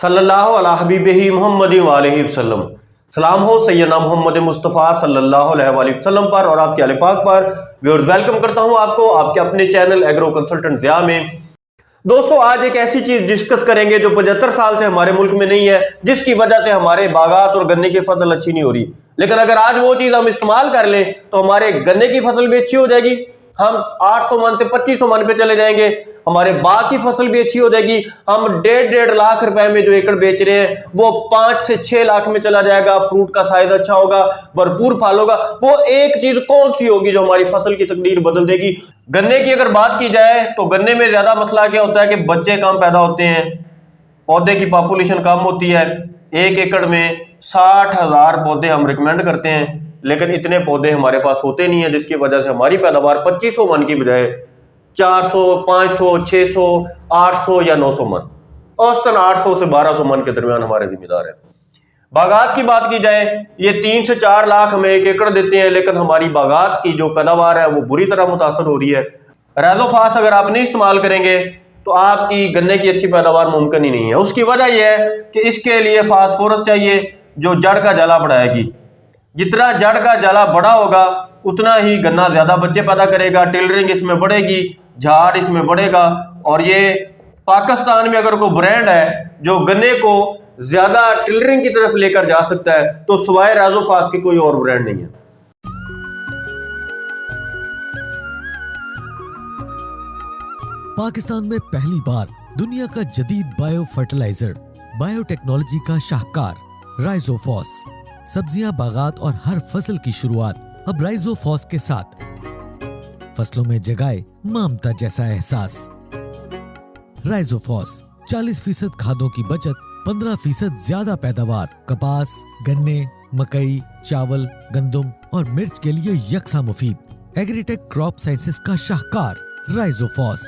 सल्लल्लाहु अला हबीबिही मुहम्मद वालैहि वसल्लम। सलाम हो सैयदना मोहम्मद मुस्तफ़ा सल्लल्लाहु अलैहि वसल्लम पर और आपके आले पाक पर। व्यूअर्स, वेलकम करता हूं आपको आपके अपने चैनल एग्रो कंसल्टेंट ज़िया में। दोस्तों, आज एक ऐसी चीज डिस्कस करेंगे जो 75 साल से हमारे मुल्क में नहीं है, जिसकी वजह से हमारे बागात और गन्ने की फसल अच्छी नहीं हो रही। लेकिन अगर आज वो चीज हम इस्तेमाल कर लें तो हमारे गन्ने की फसल भी अच्छी हो जाएगी। हम 800 मन से 2500 मन पे चले जाएंगे। हमारे बाग की फसल भी अच्छी हो जाएगी। हम 1.5 लाख रुपए में जो एकड़ बेच रहे हैं वो 5 से 6 लाख में चला जाएगा। फ्रूट का साइज अच्छा होगा, भरपूर फल होगा। वो एक चीज कौन सी होगी जो हमारी फसल की तकदीर बदल देगी? गन्ने की अगर बात की जाए तो गन्ने में ज्यादा मसला क्या होता है कि बच्चे कम पैदा होते हैं, पौधे की पॉपुलेशन कम होती है। 1 एकड़ में 60,000 पौधे हम रिकमेंड करते हैं, लेकिन इतने पौधे हमारे पास होते नहीं है, जिसकी वजह से हमारी पैदावार 2500 मन की बजाय 400, 500, 600, 800 या 900 मन, औसतन 800 से 1200 मन के दरमियान हमारे जिम्मेदार है। बागात की बात की जाए, ये 3 से 4 लाख हमें 1 एकड़ देते हैं, लेकिन हमारी बागात की जो पैदावार है वो बुरी तरह मुतासर हो रही है। रेजोफास अगर आप नहीं इस्तेमाल करेंगे तो आपकी गन्ने की अच्छी पैदावार मुमकिन ही नहीं है। उसकी वजह यह है कि इसके लिए फास्फोरस चाहिए जो जड़ का जला बढ़ाएगी। जितना जड़ का जला बड़ा होगा उतना ही गन्ना ज्यादा बच्चे पैदा करेगा, टिलरिंग इसमें बढ़ेगी, झाड़ इसमें बढ़ेगा। और ये पाकिस्तान में अगर कोई ब्रांड है जो गन्ने को ज्यादा टिलरिंग की तरफ लेकर जा सकता है तो सिवाय रेजोफास के कोई और ब्रांड नहीं है। पाकिस्तान में पहली बार दुनिया का जदीद बायो फर्टिलाइजर, बायोटेक्नोलॉजी का शाहकार राइजोफॉस। सब्जियां, बागात और हर फसल की शुरुआत अब राइजोफॉस के साथ। फसलों में जगाए ममता जैसा एहसास। राइजोफॉस 40% खादों की बचत, 15% ज्यादा पैदावार। कपास, गन्ने, मकई, चावल, गंदम और मिर्च के लिए यकसा मुफीद। एग्रीटेक क्रॉप साइंसेस का शाहकार राइजोफॉस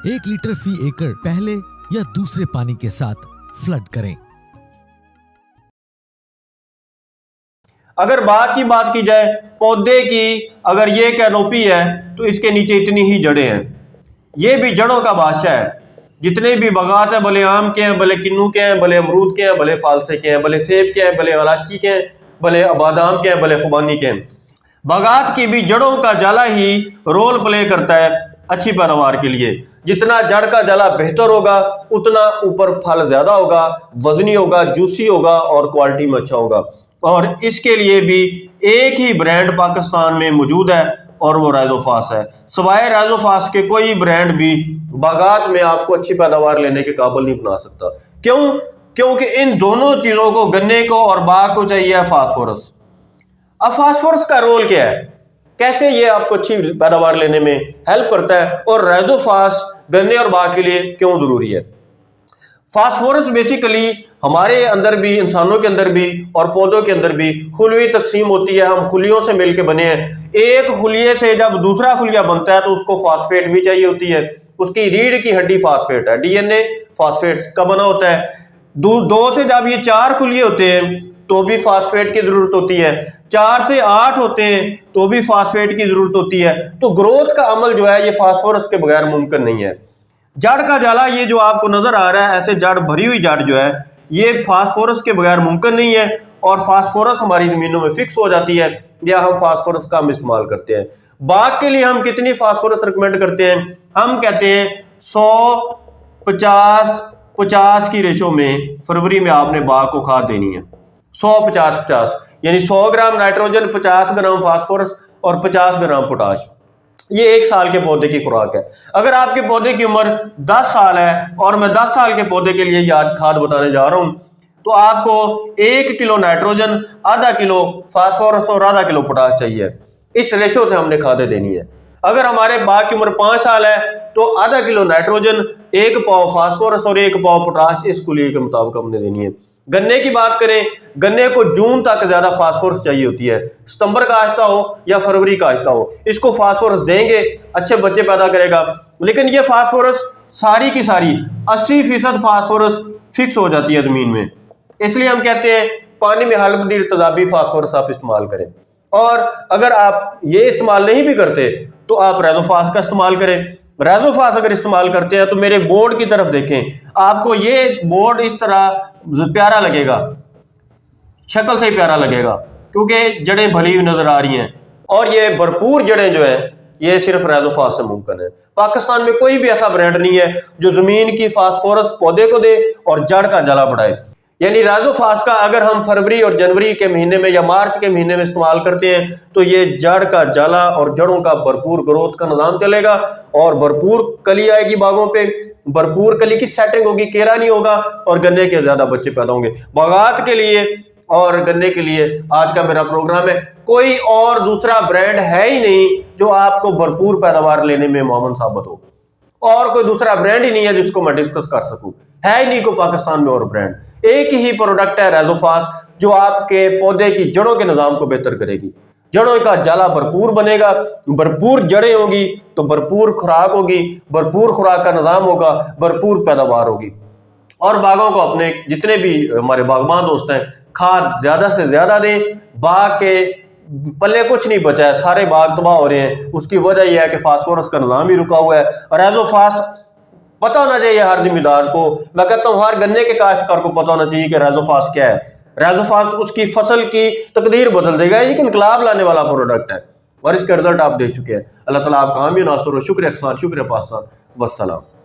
1 लीटर फी एकड़ पहले या दूसरे पानी के साथ फ्लड करें। अगर बात की जाए पौधे की, अगर ये कैनोपी है तो इसके नीचे इतनी ही जड़ें हैं। ये भी जड़ों का बादशाह है। जितने भी बागात हैं, भले आम के हैं, भले किन्नू के हैं, भले अमरूद के हैं, भले फालसे के हैं, भले सेब के हैं, भले इलायची के हैं, भले बादाम के हैं, भले खुबानी के हैं, बागात की भी जड़ों का जाला ही रोल प्ले करता है अच्छी पैदावार के लिए। जितना जड़ का जाला बेहतर होगा उतना ऊपर फल ज्यादा होगा, वजनी होगा, जूसी होगा और क्वालिटी में अच्छा होगा। और इसके लिए भी एक ही ब्रांड पाकिस्तान में मौजूद है और वो राइजोफास है। सिवाय राइजोफास के कोई ब्रांड भी बागात में आपको अच्छी पैदावार लेने के काबिल नहीं बना सकता। क्यों? क्योंकि इन दोनों चीजों को, गन्ने को और बाग को, चाहिए फास्फोरस। अब फास्फोरस का रोल क्या है, कैसे ये आपको अच्छी पैदावार लेने में हेल्प करता है और राइजोफास गन्ने और बाग के लिए क्यों जरूरी है? फास्फोरस बेसिकली हमारे अंदर भी, इंसानों के अंदर भी और पौधों के अंदर भी खुलवी तकसीम होती है। हम खुलियों से मिलकर बने हैं। एक खुलिये से जब दूसरा खुलिया बनता है तो उसको फास्फेट भी चाहिए होती है। उसकी रीढ़ की हड्डी फास्फेट है, डीएनए फास्फेट का बना होता है। 2 से जब ये 4 खुलिये होते हैं तो भी फास्फेट की जरूरत होती है। 4 से 8 होते हैं तो भी फास्फेट की जरूरत होती है। तो ग्रोथ का अमल जो है ये फास्फोरस के बगैर मुमकिन नहीं है। जड़ का जाला, ये जो आपको नजर आ रहा है ऐसे जड़, भरी हुई जड़ जो है, ये फास्फोरस के बगैर मुमकिन नहीं है। और फास्फोरस हमारी जमीनों में फिक्स हो जाती है या हम फास्फोरस का हम इस्तेमाल करते हैं। बाग के लिए हम कितनी फास्फोरस रिकमेंड करते हैं? हम कहते हैं 100-50-50 की रेशो में फरवरी में आपने बाग को खाद देनी है। 100-50-50 यानी 100 ग्राम नाइट्रोजन, 50 ग्राम फास्फोरस और 50 ग्राम पोटाश। ये 1 साल के पौधे की खुराक है। अगर आपके पौधे की उम्र 10 साल है और मैं 10 साल के पौधे के लिए आज खाद बताने जा रहा हूं, तो आपको 1 किलो नाइट्रोजन, आधा किलो फास्फोरस और आधा किलो पोटाश चाहिए। इस रेशो से हमने खादें देनी है। अगर हमारे बाग की उम्र 5 साल है तो आधा किलो नाइट्रोजन, 1 पाव फास्फोरस और 1 पाव पोटाश इस कुलिये के मुताबिक हमने देनी है। गन्ने की बात करें, गन्ने को जून तक ज्यादा फास्फोरस चाहिए होती है। सितंबर का आहिस्ता हो या फरवरी का आहिस्ता हो, इसको फास्फोरस देंगे, अच्छे बच्चे पैदा करेगा। लेकिन ये फास्फोरस सारी की सारी 80% फास्फोरस फिक्स हो जाती है जमीन में। इसलिए हम कहते हैं पानी में हल्बदीर तजाबी फास्फोरस आप इस्तेमाल करें। और अगर आप ये इस्तेमाल नहीं भी करते तो आप रेजोफास का इस्तेमाल करें। रेजोफास अगर इस्तेमाल करते हैं तो मेरे बोर्ड की तरफ देखें, आपको ये बोर्ड इस तरह प्यारा लगेगा, शक्ल से ही प्यारा लगेगा, क्योंकि जड़ें भली हुई नजर आ रही हैं और ये भरपूर जड़ें जो हैं ये सिर्फ रेजोफास से मुमकिन है। पाकिस्तान में कोई भी ऐसा ब्रांड नहीं है जो जमीन की फास्फोरस पौधे को दे और जड़ का जला बढ़ाए। यानी रेजोफास का अगर हम फरवरी और जनवरी के महीने में या मार्च के महीने में इस्तेमाल करते हैं तो ये जड़ का जला और जड़ों का भरपूर ग्रोथ का निजाम चलेगा और भरपूर कली आएगी बागों पे, भरपूर कली की सेटिंग होगी, केरा नहीं होगा और गन्ने के ज्यादा बच्चे पैदा होंगे। बागात के लिए और गन्ने के लिए आज का मेरा प्रोग्राम है। कोई और दूसरा ब्रांड है ही नहीं जो आपको भरपूर पैदावार लेने में मोहम्मद साबित हो, और कोई दूसरा ब्रांड ही नहीं है जिसको मैं डिस्कस कर सकूं, है ही नहीं को पाकिस्तान में और ब्रांड। एक ही प्रोडक्ट है रेजोफास जो आपके पौधे की जड़ों के निजाम को बेहतर करेगी। जड़ों का जाला भरपूर बनेगा, भरपूर जड़ें होगी तो भरपूर खुराक होगी, भरपूर खुराक का निजाम होगा, भरपूर पैदावार होगी। और बागों को अपने जितने भी हमारे बागबान दोस्त हैं खाद ज्यादा से ज्यादा दें। बाग के पल्ले कुछ नहीं बचा है, सारे बाग तबाह हो रहे हैं। उसकी वजह यह है कि फास्फोरस का निजाम ही रुका हुआ है। और रेजोफास पता होना चाहिए हर जिम्मेदार को, मैं कहता हूँ हर गन्ने के काश्तकार को पता होना चाहिए कि रेजोफास क्या है। रेजोफास उसकी फसल की तकदीर बदल देगा, एक इनकलाब लाने वाला प्रोडक्ट है और इसके रिजल्ट आप देख चुके हैं। अल्लाह ताला आपका हामी नासुर हो। शुक्रिया अहसान, शुक्रिया पाकिस्तान, वस्सलाम।